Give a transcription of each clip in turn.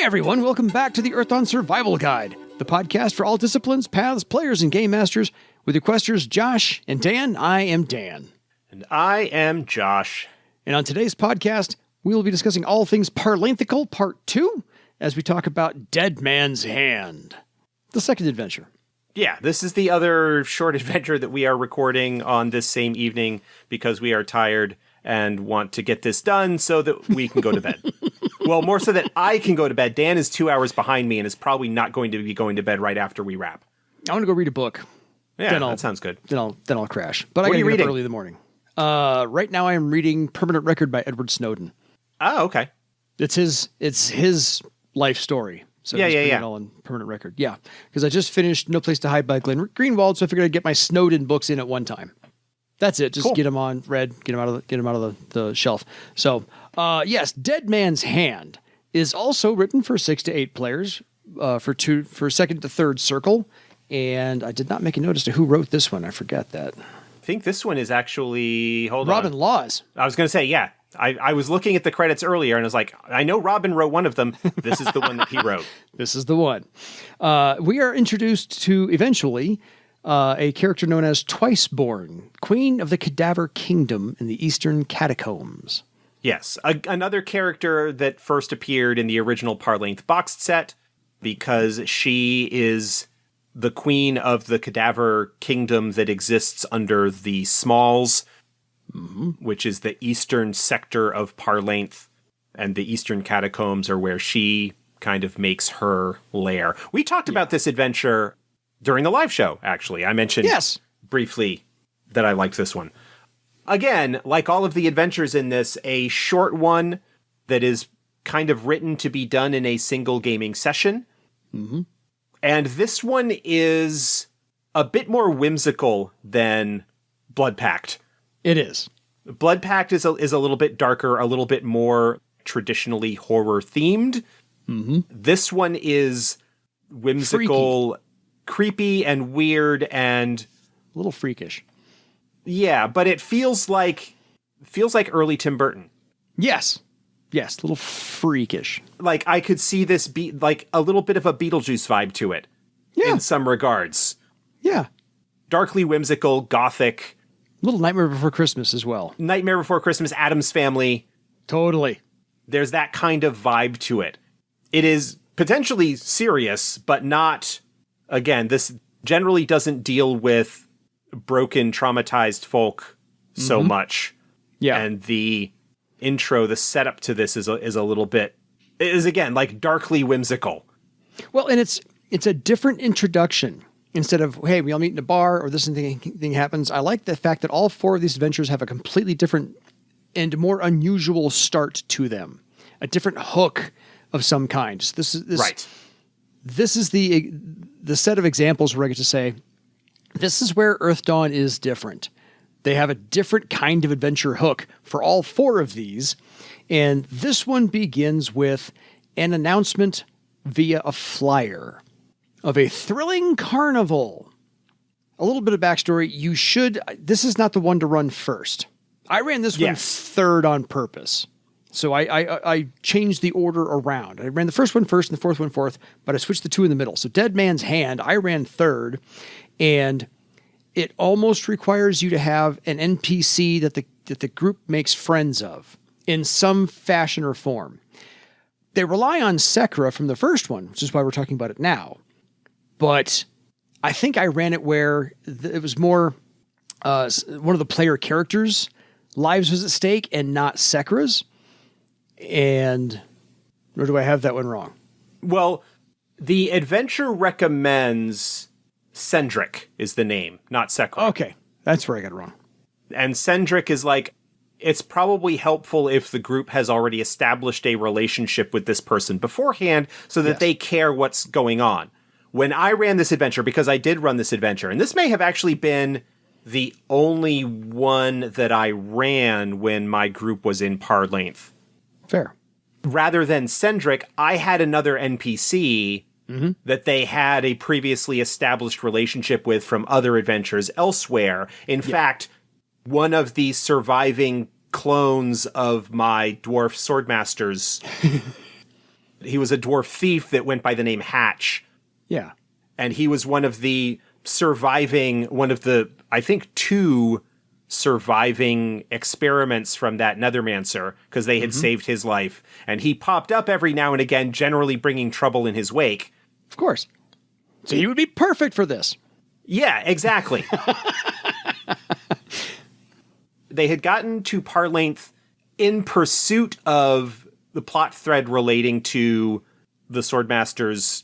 everyone, welcome back to the Earthdawn Survival Guide, the podcast for all disciplines, paths, players, and game masters. With your questers, Josh and Dan, I am Dan. And I am Josh. And on today's podcast, we will be discussing all things Parlainthical Part 2, as we talk about Dead Man's Hand, the second adventure. Yeah, this is the other short adventure that we are recording on this same evening because we are tired and want to get this done so that we can go to bed. Well, more so that I can go to bed. Dan is 2 hours behind me and is probably not going to be going to bed right after we wrap. I want to go read a book. Yeah, that sounds good. Then I'll crash. But what I are you reading? Early in the morning. Right now I am reading Permanent Record by Edward Snowden. Oh, okay. It's his life story. So yeah. It all on Permanent Record. Yeah, because I just finished No Place to Hide by Glenn Greenwald, so I figured I'd get my Snowden books in at one time. That's it. Just cool. Get them on read, get them out of the shelf. So, yes, Dead Man's Hand is also written for 6 to 8 players for second to third circle. And I did not make a note as to who wrote this one. I forgot that. I think this one is actually Robin Laws. I was going to say, yeah. I was looking at the credits earlier and I was like, I know Robin wrote one of them. This is the one that he wrote. This is the one. We are introduced to, eventually, a character known as Twiceborn, Queen of the Cadaver Kingdom in the Eastern Catacombs. Yes, another character that first appeared in the original Parlainth boxed set because she is the queen of the Cadaver Kingdom that exists under the Smalls, which is the eastern sector of Parlainth, and the Eastern Catacombs are where she kind of makes her lair. We talked about this adventure during the live show, actually. I mentioned briefly that I liked this one. Again, like all of the adventures in this, a short one that is kind of written to be done in a single gaming session. Mm-hmm. And this one is a bit more whimsical than Blood Pact. It is. Blood Pact is a little bit darker, a little bit more traditionally horror themed. Mm-hmm. This one is whimsical, creepy and weird and a little freakish. Yeah, but it feels like early Tim Burton. Yes, a little freakish. Like I could see this be like a little bit of a Beetlejuice vibe to it. Yeah. In some regards. Yeah. Darkly whimsical, gothic. Little Nightmare Before Christmas as well. Nightmare Before Christmas, Addams Family. Totally. There's that kind of vibe to it. It is potentially serious, but not, again, this generally doesn't deal with broken, traumatized folk so much. Yeah. And the intro, the setup to this is a little bit, is again, like darkly whimsical. Well, and it's a different introduction. Instead of, hey, we all meet in a bar or this thing happens. I like the fact that all 4 of these adventures have a completely different and more unusual start to them. A different hook of some kind. This is the set of examples where I get to say, this is where Earthdawn is different. They have a different kind of adventure hook for all 4 of these. And this one begins with an announcement via a flyer of a thrilling carnival. A little bit of backstory. This is not the one to run first. I ran this one third on purpose. So I changed the order around. I ran the first one first and the fourth one fourth, but I switched the 2 in the middle. So Dead Man's Hand, I ran third, and it almost requires you to have an NPC that the group makes friends of in some fashion or form. They rely on Sekra from the first one, which is why we're talking about it now. But I think I ran it where it was more one of the player characters' lives was at stake and not Sekra's. Or do I have that one wrong? Well, the adventure recommends Cendric is the name, not Sekra. Okay, that's where I got it wrong. And Cendric is like, it's probably helpful if the group has already established a relationship with this person beforehand so that they care what's going on. When I ran this adventure, because I did run this adventure, and this may have actually been the only one that I ran when my group was in Parlainth. Fair. Rather than Cendric, I had another NPC that they had a previously established relationship with from other adventures elsewhere. In fact, one of the surviving clones of my dwarf swordmasters He was a dwarf thief that went by the name Hatch. Yeah. And he was one of the, I think, 2 surviving experiments from that Nethermancer, because they had saved his life. And he popped up every now and again, generally bringing trouble in his wake. Of course. So he would be perfect for this. Yeah, exactly. They had gotten to Parlainth in pursuit of the plot thread relating to the Swordmaster's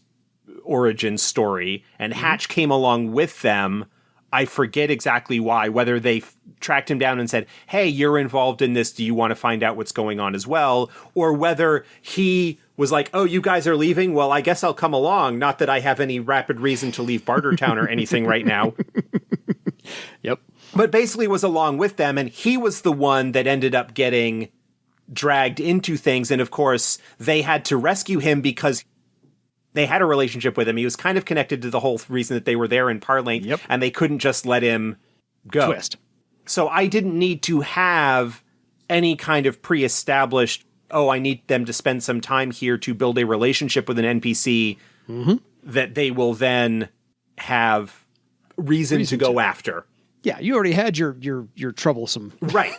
origin story, and Hatch came along with them. I forget exactly why, whether they tracked him down and said, hey, you're involved in this, do you want to find out what's going on as well? Or whether he was like, oh, you guys are leaving? Well, I guess I'll come along. Not that I have any rapid reason to leave Bartertown or anything right now. Yep. But basically was along with them, and he was the one that ended up getting dragged into things. And of course, they had to rescue him because they had a relationship with him. He was kind of connected to the whole reason that they were there in Parlainth, and they couldn't just let him go. Twist. So I didn't need to have any kind of pre-established, oh, I need them to spend some time here to build a relationship with an NPC that they will then have reason to go after. Yeah, you already had your troublesome. Right.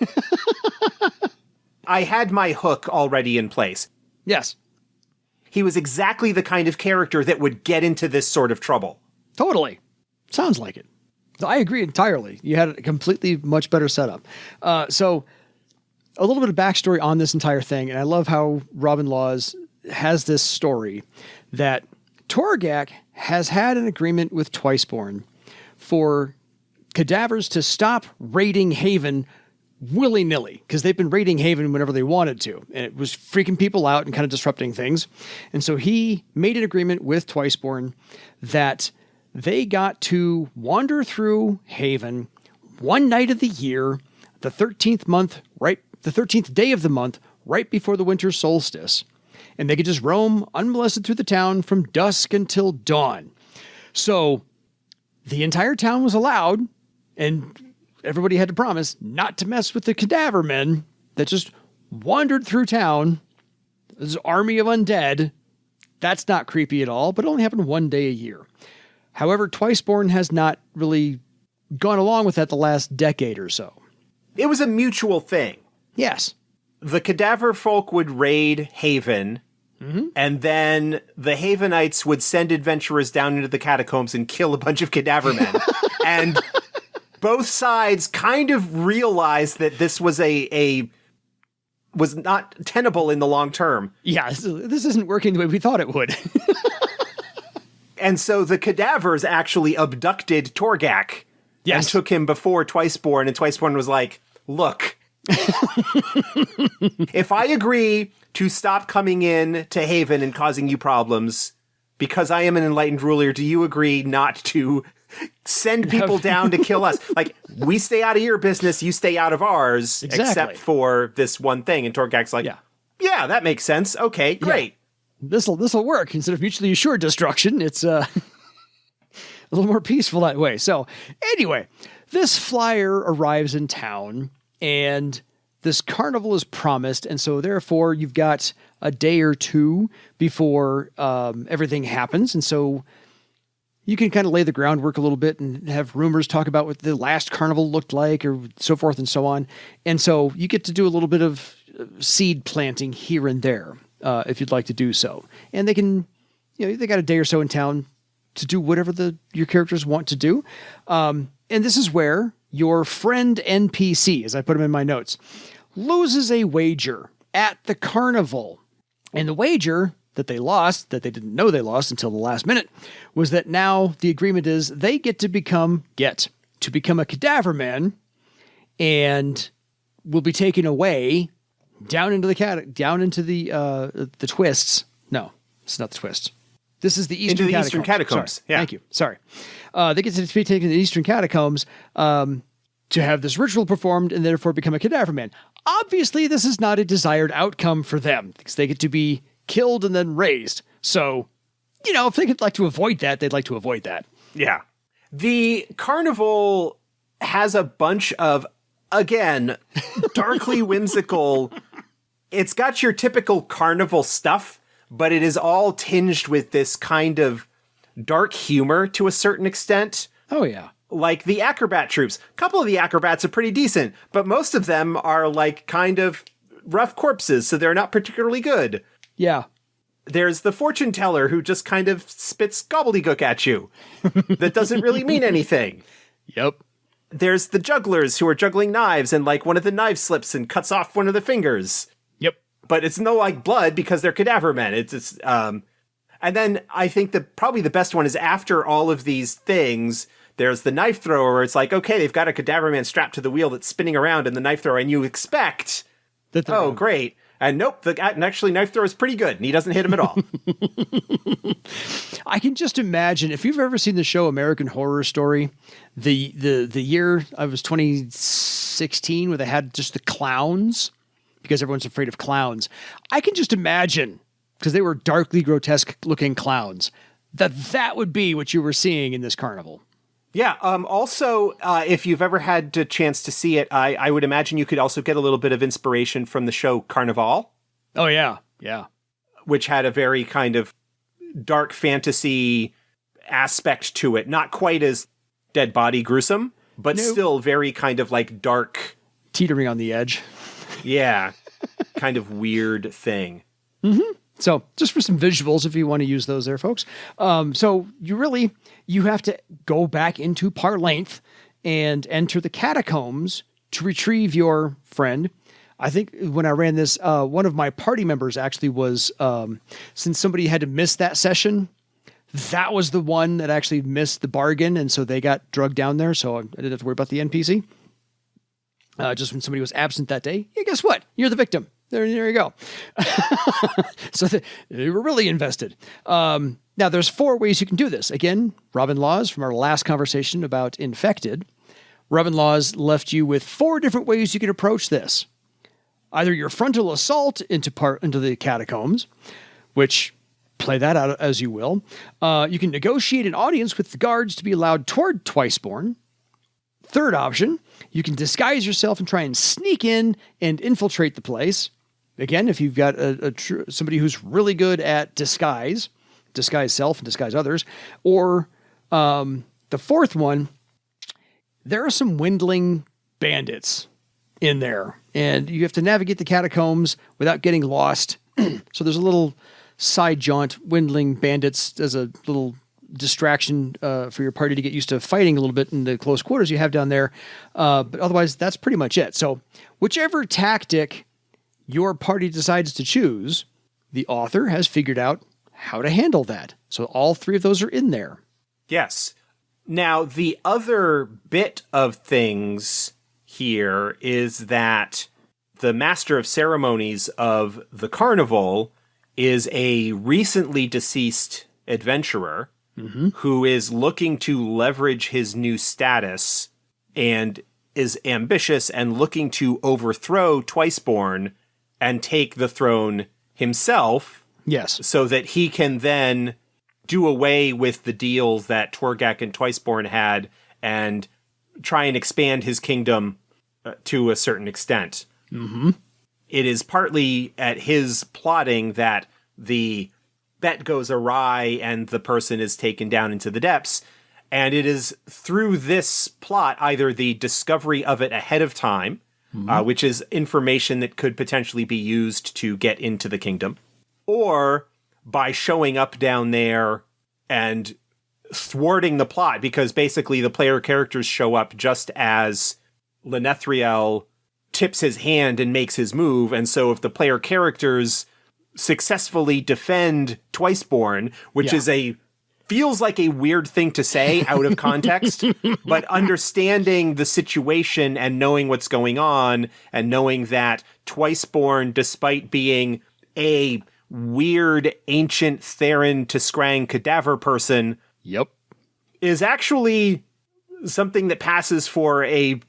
I had my hook already in place. Yes. He was exactly the kind of character that would get into this sort of trouble. Totally. Sounds like it. I agree entirely. You had a completely much better setup. So a little bit of backstory on this entire thing, and I love how Robin Laws has this story that Torgak has had an agreement with Twiceborn for Cadavers to stop raiding Haven willy-nilly, because they've been raiding Haven whenever they wanted to, and it was freaking people out and kind of disrupting things. And so he made an agreement with Twiceborn that they got to wander through Haven one night of the year, the 13th day of the month, right before the winter solstice. And they could just roam unmolested through the town from dusk until dawn. So the entire town was allowed, and everybody had to promise not to mess with the cadaver men that just wandered through town. This army of undead. That's not creepy at all, but it only happened one day a year. However, Twiceborn has not really gone along with that the last decade or so. It was a mutual thing. Yes. The cadaver folk would raid Haven, and then the Havenites would send adventurers down into the catacombs and kill a bunch of cadaver men. And both sides kind of realized that this was was not tenable in the long term. Yeah, this isn't working the way we thought it would. And so the cadavers actually abducted Torgak and took him before Twiceborn, and Twiceborn was like, look, if I agree to stop coming in to Haven and causing you problems, because I am an enlightened ruler, do you agree not to send people down to kill us? Like, we stay out of your business, you stay out of ours, except for this one thing. And Torgak's like, yeah, that makes sense. Okay, great. Yeah. This'll work. Instead of mutually assured destruction, it's a little more peaceful that way. So anyway, this flyer arrives in town, and this carnival is promised, and so therefore you've got a day or two before everything happens, and so you can kind of lay the groundwork a little bit and have rumors talk about what the last carnival looked like, or so forth and so on. And so you get to do a little bit of seed planting here and there, if you'd like to do so. And they can, they got a day or so in town to do whatever your characters want to do. And this is where your friend NPC, as I put him in my notes, loses a wager at the carnival. And the wager that they lost, that they didn't know they lost until the last minute, was that now the agreement is they get to become a cadaver man, and will be taken away down into the twists. No, it's not the twists. This is the Eastern Catacombs. Eastern Catacombs. Sorry. Yeah. Thank you. Sorry. They get to be taken to the Eastern Catacombs to have this ritual performed and therefore become a cadaver man. Obviously, this is not a desired outcome for them, because they get to be killed and then raised. So, if they could like to avoid that, they'd like to avoid that. Yeah. The carnival has a bunch of, again, darkly whimsical. It's got your typical carnival stuff, but it is all tinged with this kind of dark humor to a certain extent. Oh, yeah. Like the acrobat troops. A couple of the acrobats are pretty decent, but most of them are like kind of rough corpses, so they're not particularly good. Yeah. There's the fortune teller who just kind of spits gobbledygook at you that doesn't really mean anything. Yep. There's the jugglers who are juggling knives and like one of the knives slips and cuts off one of the fingers. Yep. But it's no like blood because they're cadaver men. And then I think that probably the best one is after all of these things, there's the knife thrower where it's like, okay, they've got a cadaver man strapped to the wheel that's spinning around in the knife thrower and you expect, oh, great. And nope, actually knife thrower is pretty good, and he doesn't hit him at all. I can just imagine, if you've ever seen the show American Horror Story, the year, I was 2016, where they had just the clowns, because everyone's afraid of clowns. I can just imagine, because they were darkly grotesque-looking clowns, that would be what you were seeing in this carnival. Yeah. Also, if you've ever had a chance to see it, I would imagine you could also get a little bit of inspiration from the show Carnival. Oh, yeah. Yeah. Which had a very kind of dark fantasy aspect to it. Not quite as dead body gruesome, but still very kind of like dark. Teetering on the edge. Yeah. Kind of weird thing. Mm-hmm. So just for some visuals, if you want to use those there, folks. So you have to go back into Parlainth and enter the Catacombs to retrieve your friend. I think when I ran this, one of my party members actually was, since somebody had to miss that session, that was the one that actually missed the bargain. And so they got drugged down there. So I didn't have to worry about the NPC. Just when somebody was absent that day, yeah, guess what? You're the victim. There you go. So they were really invested. Now, there's 4 ways you can do this. Again, Robin Laws from our last conversation about Infected. Robin Laws left you with 4 different ways you can approach this. Either your frontal assault into the catacombs, which play that out as you will. You can negotiate an audience with the guards to be allowed toward Twiceborn. Third option, you can disguise yourself and try and sneak in and infiltrate the place. Again, if you've got somebody who's really good at disguise self and disguise others. Or the fourth one, there are some windling bandits in there, and you have to navigate the catacombs without getting lost. So there's a little side jaunt, windling bandits as a little distraction for your party to get used to fighting a little bit in the close quarters you have down there. But otherwise, that's pretty much it. So whichever tactic your party decides to choose, the author has figured out how to handle that. So all 3 of those are in there. Yes. Now, the other bit of things here is that the master of ceremonies of the carnival is a recently deceased adventurer who is looking to leverage his new status and is ambitious and looking to overthrow Twiceborn and take the throne himself. Yes. So that he can then do away with the deals that Torgak and Twiceborn had and try and expand his kingdom to a certain extent. Mm-hmm. It is partly at his plotting that the bet goes awry and the person is taken down into the depths. And it is through this plot, either the discovery of it ahead of time, which is information that could potentially be used to get into the kingdom, or by showing up down there and thwarting the plot, because basically the player characters show up just as Lenethriel tips his hand and makes his move. And so if the player characters successfully defend Twiceborn, which is feels like a weird thing to say out of context, but understanding the situation and knowing what's going on and knowing that Twiceborn, despite being a weird ancient Theron to Scrang cadaver person, is actually something that passes for a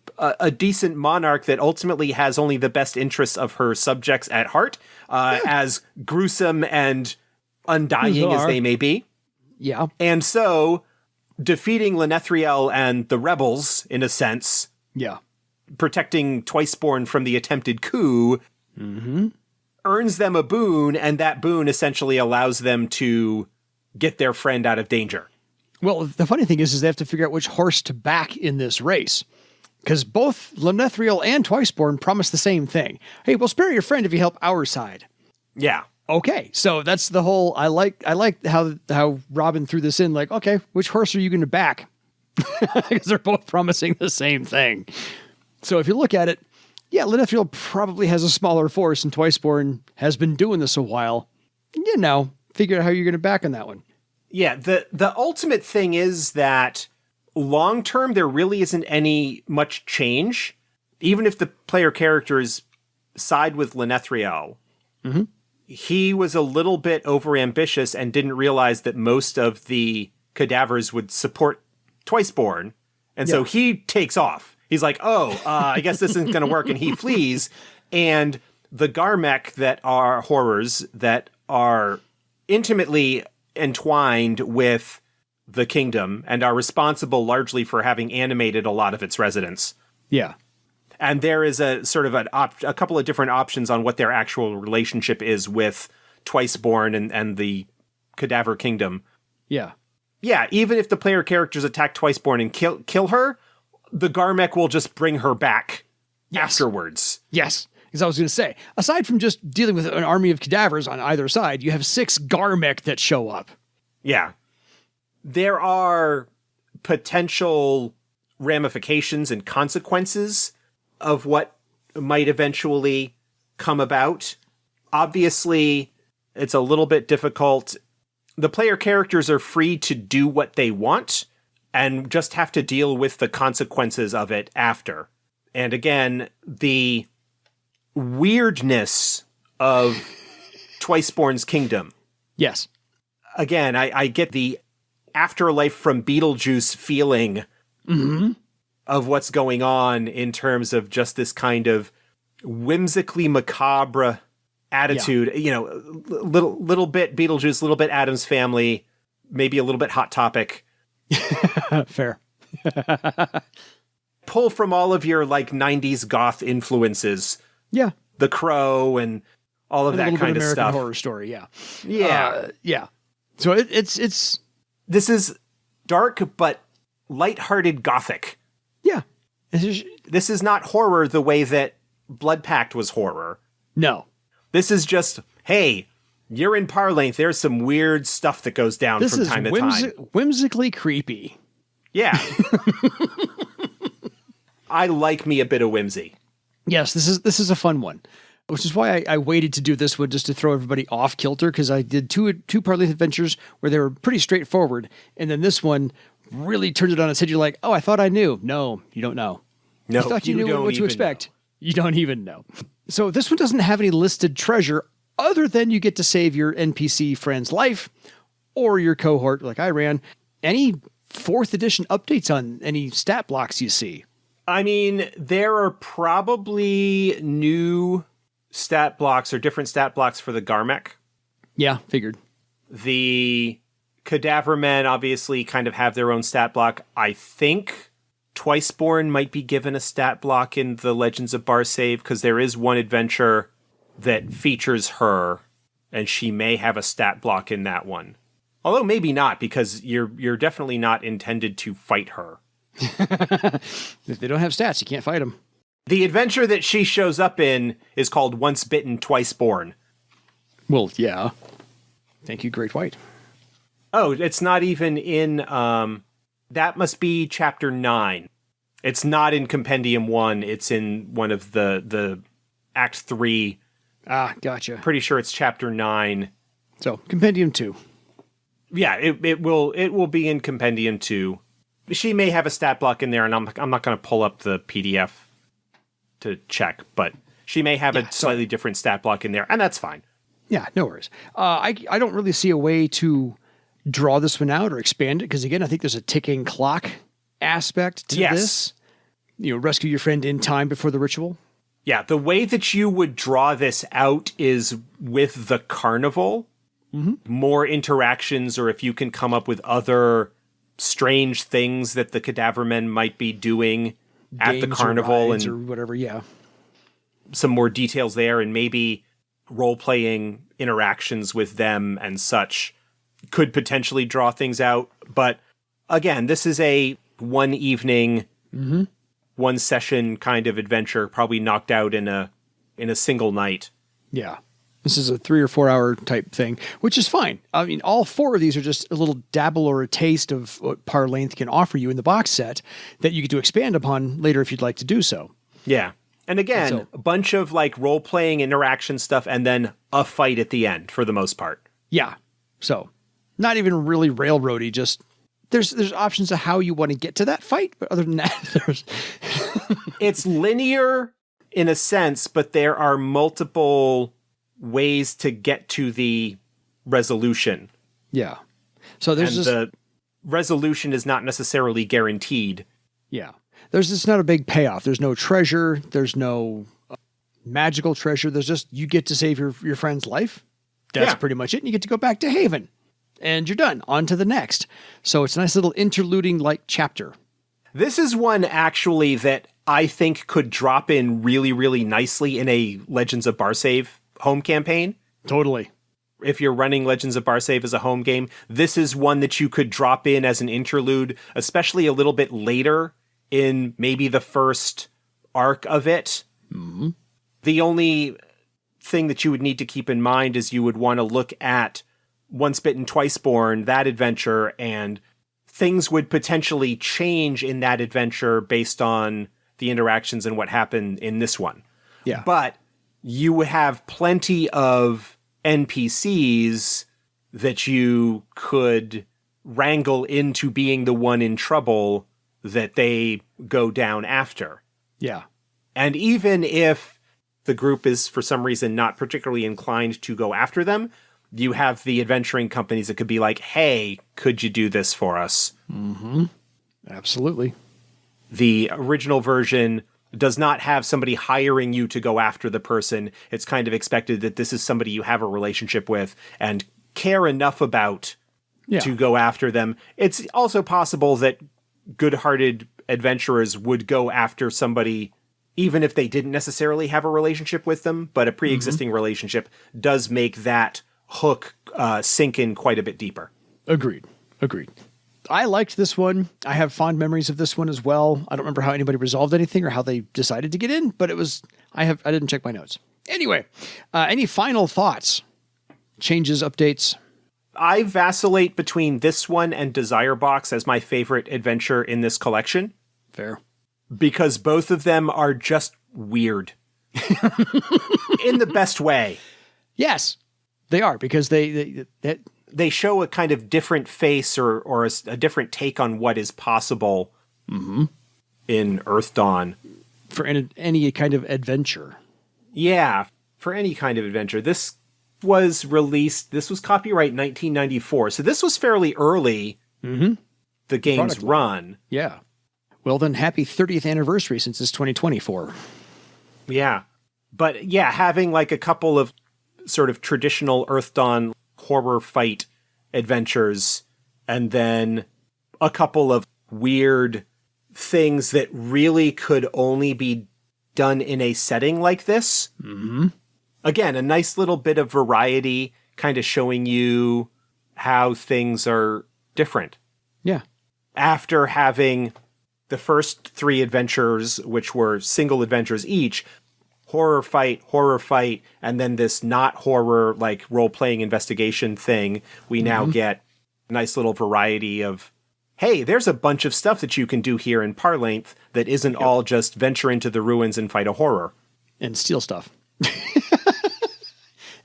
decent monarch that ultimately has only the best interests of her subjects at heart, as gruesome and undying as they may be. Yeah. And so defeating Lenethriel and the rebels, in a sense, protecting Twiceborn from the attempted coup, earns them a boon, and that boon essentially allows them to get their friend out of danger. Well, the funny thing is they have to figure out which horse to back in this race. Because both Lenethriel and Twiceborn promise the same thing. Hey, we'll spare your friend if you help our side. Yeah. Okay, so that's the whole. I like how Robin threw this in. Like, okay, which horse are you going to back? Because they're both promising the same thing. So if you look at it, yeah, Lenethriel probably has a smaller force, and Twiceborn has been doing this a while. You know, figure out how you're going to back on that one. Yeah, the ultimate thing is that long term there really isn't any much change, even if the player characters side with Lenethriel. Mm-hmm. He was a little bit overambitious and didn't realize that most of the cadavers would support Twiceborn. And so he takes off. He's like, I guess this isn't going to work. And he flees. And the Garmek that are horrors that are intimately entwined with the kingdom and are responsible largely for having animated a lot of its residents. Yeah. And there is a sort of a couple of different options on what their actual relationship is with Twiceborn and the Cadaver Kingdom. Yeah. Yeah, even if the player characters attack Twiceborn and kill her, the Garmek will just bring her back afterwards. Yes, because I was going to say, aside from just dealing with an army of cadavers on either side, you have 6 Garmek that show up. Yeah. There are potential ramifications and consequences of what might eventually come about. Obviously, it's a little bit difficult. The player characters are free to do what they want and just have to deal with the consequences of it after. And again, the weirdness of Twiceborn's kingdom. Yes. Again, I get the afterlife from Beetlejuice feeling of what's going on in terms of just this kind of whimsically macabre attitude. You know, little bit Beetlejuice, little bit Addams Family, maybe a little bit Hot Topic. Fair. Pull from all of your like 90s goth influences. Yeah. The Crow and all of that kind of American stuff. Horror Story, yeah. Yeah. So it's this is dark but lighthearted gothic. Yeah. This is not horror the way that Blood Pact was horror. No. This is just, hey, you're in Parlainth. There's some weird stuff that goes down from time to time. Whimsically creepy. Yeah. I like me a bit of whimsy. Yes, this is a fun one, which is why I waited to do this one just to throw everybody off kilter, because I did two Parlainth adventures where they were pretty straightforward, and then this one really turned it on its head. You're like, oh, I thought I knew. No, you don't know. No, you thought you knew what to expect. You don't even know. So this one doesn't have any listed treasure other than you get to save your NPC friend's life or your cohort like I ran. Any 4th edition updates on any stat blocks you see? I mean, there are probably new stat blocks or different stat blocks for the Garmek. Yeah, figured. The Cadaver Men obviously kind of have their own stat block. I think Twiceborn might be given a stat block in the Legends of Barsaive, because there is one adventure that features her, and she may have a stat block in that one. Although maybe not, because you're definitely not intended to fight her. If they don't have stats, you can't fight them. The adventure that she shows up in is called Once Bitten, Twice Born. Well, yeah. Thank you, Great White. Oh, it's not even in... that must be Chapter 9. It's not in Compendium 1. It's in one of the Act 3. Ah, gotcha. Pretty sure it's Chapter 9. So, Compendium 2. Yeah, it will be in Compendium 2. She may have a stat block in there, and I'm not going to pull up the PDF to check, but she may have a slightly different stat block in there, and that's fine. Yeah, no worries. I don't really see a way to draw this one out or expand it, because again, I think there's a ticking clock aspect to this. You know, rescue your friend in time before the ritual. Yeah, the way that you would draw this out is with the Carnival. More interactions, or if you can come up with other strange things that the Cadaver Men might be doing at the Carnival or whatever, yeah. Some more details there, and maybe role-playing interactions with them and such could potentially draw things out. But again, this is a one evening, one session kind of adventure, probably knocked out in a single night. Yeah. This is a 3 or 4 hour type thing, which is fine. I mean, all 4 of these are just a little dabble or a taste of what Parlainth can offer you in the box set that you get to expand upon later if you'd like to do so. Yeah. And again, a bunch of like role-playing interaction stuff and then a fight at the end for the most part. Yeah. So not even really railroady, just there's options of how you want to get to that fight. But other than that, there's it's linear in a sense, but there are multiple ways to get to the resolution. Yeah. So there's the resolution is not necessarily guaranteed. Yeah. There's just not a big payoff. There's no treasure. There's no magical treasure. There's just, you get to save your friend's life. That's pretty much it. And you get to go back to Haven and you're done. On to the next. So it's a nice little interluding like chapter. This is one actually that I think could drop in really, really nicely in a Legends of Barsaive home campaign. Totally. If you're running Legends of Barsaive as a home game, this is one that you could drop in as an interlude, especially a little bit later in maybe the first arc of it. Mm-hmm. The only thing that you would need to keep in mind is you would want to look at Once Bitten, Twice Born, that adventure, and things would potentially change in that adventure based on the interactions and what happened in this one. Yeah. But you would have plenty of NPCs that you could wrangle into being the one in trouble that they go down after. Yeah. And even if the group is for some reason not particularly inclined to go after them, you have the adventuring companies that could be like, hey, could you do this for us? Mm-hmm. Absolutely. The original version does not have somebody hiring you to go after the person. It's kind of expected that this is somebody you have a relationship with and care enough about to go after them. It's also possible that good-hearted adventurers would go after somebody even if they didn't necessarily have a relationship with them, but a pre-existing relationship does make that hook sink in quite a bit deeper. Agreed. I liked this one. I have fond memories of this one as well. I don't remember how anybody resolved anything or how they decided to get in, but it was, I didn't check my notes. Anyway, any final thoughts? Changes, updates? I vacillate between this one and Desire Box as my favorite adventure in this collection. Fair. Because both of them are just weird. In the best way. Yes, they are, because they show a kind of different face or a different take on what is possible in Earthdawn. For any kind of adventure. Yeah, for any kind of adventure. This was copyright 1994, so this was fairly early, the game's run. Yeah. Well, then happy 30th anniversary since it's 2024. Yeah. But yeah, having like a couple of sort of traditional Earthdawn horror fight adventures, and then a couple of weird things that really could only be done in a setting like this. Mm-hmm. Again, a nice little bit of variety, kind of showing you how things are different. Yeah. After having the first 3 adventures, which were single adventures each, horror fight, and then this not horror, like role-playing investigation thing, we now get a nice little variety of, hey, there's a bunch of stuff that you can do here in Parlainth that isn't all just venture into the ruins and fight a horror. And steal stuff.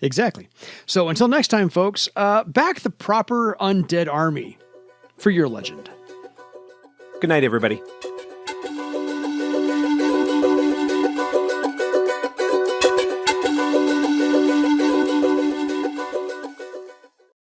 Exactly. So until next time, folks, back the proper undead army for your legend. Good night, everybody.